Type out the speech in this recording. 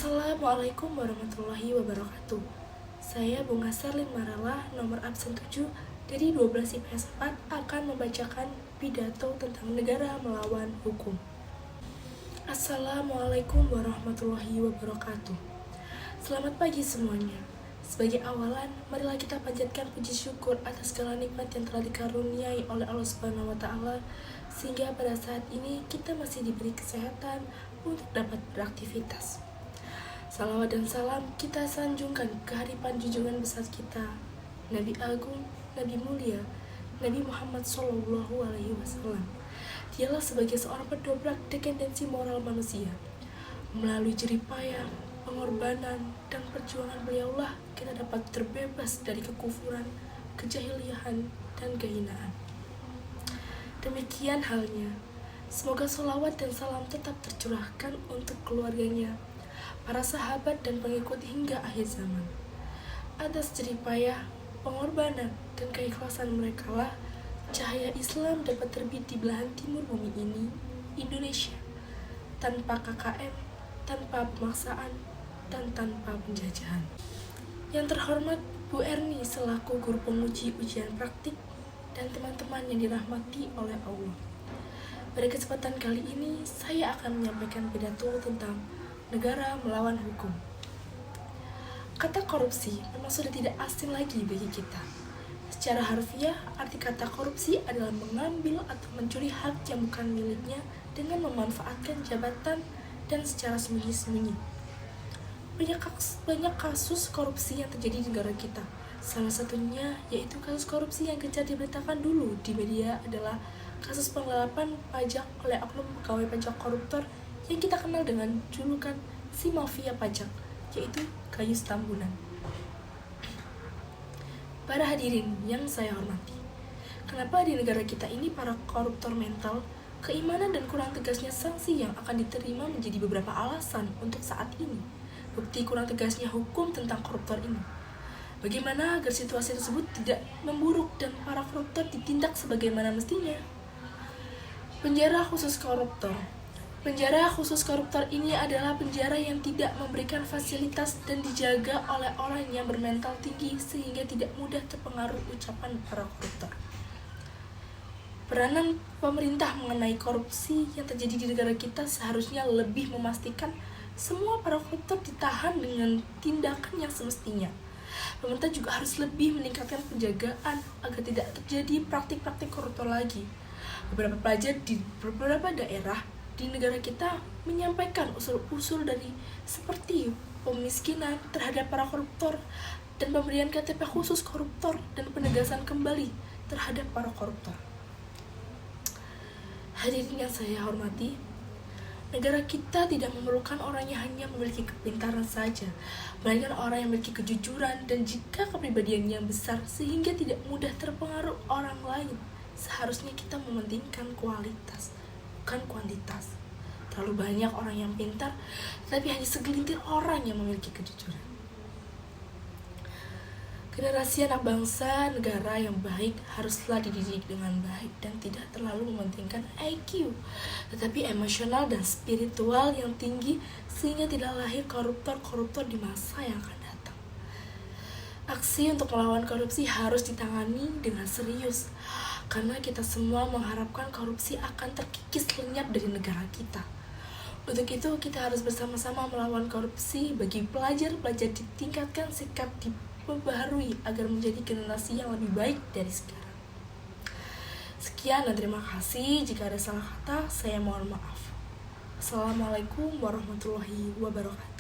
Assalamualaikum warahmatullahi wabarakatuh. Saya Bunga Serlin Marala, nomor absen 7 dari 12 IPS 4 akan membacakan pidato tentang negara melawan hukum. Assalamualaikum warahmatullahi wabarakatuh. Selamat pagi semuanya. Sebagai awalan, marilah kita panjatkan puji syukur atas segala nikmat yang telah dikaruniai oleh Allah Subhanahu wa Ta'ala, sehingga pada saat ini kita masih diberi kesehatan untuk dapat beraktivitas. Salawat dan salam kita sanjungkan ke hadipan junjungan besar kita, Nabi Agung, Nabi Mulia, Nabi Muhammad SAW. Dialah sebagai seorang pendobrak dependensi moral manusia. Melalui jerih payah, pengorbanan, dan perjuangan beliaulah kita dapat terbebas dari kekufuran, kejahiliahan, dan kehinaan. Demikian halnya, semoga sholawat dan salam tetap tercurahkan untuk keluarganya, para sahabat dan pengikut hingga akhir zaman. Atas jerih payah, pengorbanan, dan keikhlasan mereka lah cahaya Islam dapat terbit di belahan timur bumi ini, Indonesia, tanpa KKM, tanpa pemaksaan, dan tanpa penjajahan. Yang terhormat Bu Erni selaku guru penguji ujian praktik dan teman-teman yang dirahmati oleh Allah. Pada kesempatan kali ini, saya akan menyampaikan pidato tentang negara melawan hukum. Kata korupsi memang sudah tidak asing lagi bagi kita. Secara harfiah, arti kata korupsi adalah mengambil atau mencuri hak yang bukan miliknya dengan memanfaatkan jabatan dan secara sembunyi-sembunyi. Banyak kasus korupsi yang terjadi di negara kita. Salah satunya yaitu kasus korupsi yang gencar diberitakan dulu di media adalah kasus penggelapan pajak oleh oknum pegawai pajak koruptor yang kita kenal dengan julukan si mafia pajak, yaitu Gayus Tambunan. Para hadirin yang saya hormati, kenapa di negara kita ini para koruptor mental, keimanan dan kurang tegasnya sanksi yang akan diterima menjadi beberapa alasan untuk saat ini bukti kurang tegasnya hukum tentang koruptor ini. Bagaimana agar situasi tersebut tidak memburuk dan para koruptor ditindak sebagaimana mestinya? Penjara khusus koruptor. Penjara khusus koruptor ini adalah penjara yang tidak memberikan fasilitas dan dijaga oleh orang yang bermental tinggi sehingga tidak mudah terpengaruh ucapan para koruptor. Peranan pemerintah mengenai korupsi yang terjadi di negara kita seharusnya lebih memastikan semua para koruptor ditahan dengan tindakan yang semestinya. Pemerintah juga harus lebih meningkatkan penjagaan agar tidak terjadi praktik-praktik koruptor lagi. Beberapa pelajar di beberapa daerah di negara kita menyampaikan usul-usul dari seperti pemiskinan terhadap para koruptor dan pemberian KTP khusus koruptor dan penegasan kembali terhadap para koruptor. Hadirin yang saya hormati, negara kita tidak memerlukan orang yang hanya memiliki kepintaran saja, melainkan orang yang memiliki kejujuran dan jika kepribadiannya besar sehingga tidak mudah terpengaruh orang lain. Seharusnya kita mementingkan kualitas, bukan kuantitas. Terlalu banyak orang yang pintar, tapi hanya segelintir orang yang memiliki kejujuran. Generasi anak bangsa negara yang baik haruslah dididik dengan baik dan tidak terlalu mementingkan IQ, tetapi emosional dan spiritual yang tinggi sehingga tidak lahir koruptor-koruptor di masa yang akan datang. Aksi untuk melawan korupsi harus ditangani dengan serius, karena kita semua mengharapkan korupsi akan terkikis lenyap dari negara kita. Untuk itu, kita harus bersama-sama melawan korupsi. Bagi pelajar-pelajar ditingkatkan sikap diperbaharui agar menjadi generasi yang lebih baik dari sekarang. Sekian dan terima kasih. Jika ada salah kata, saya mohon maaf. Assalamualaikum warahmatullahi wabarakatuh.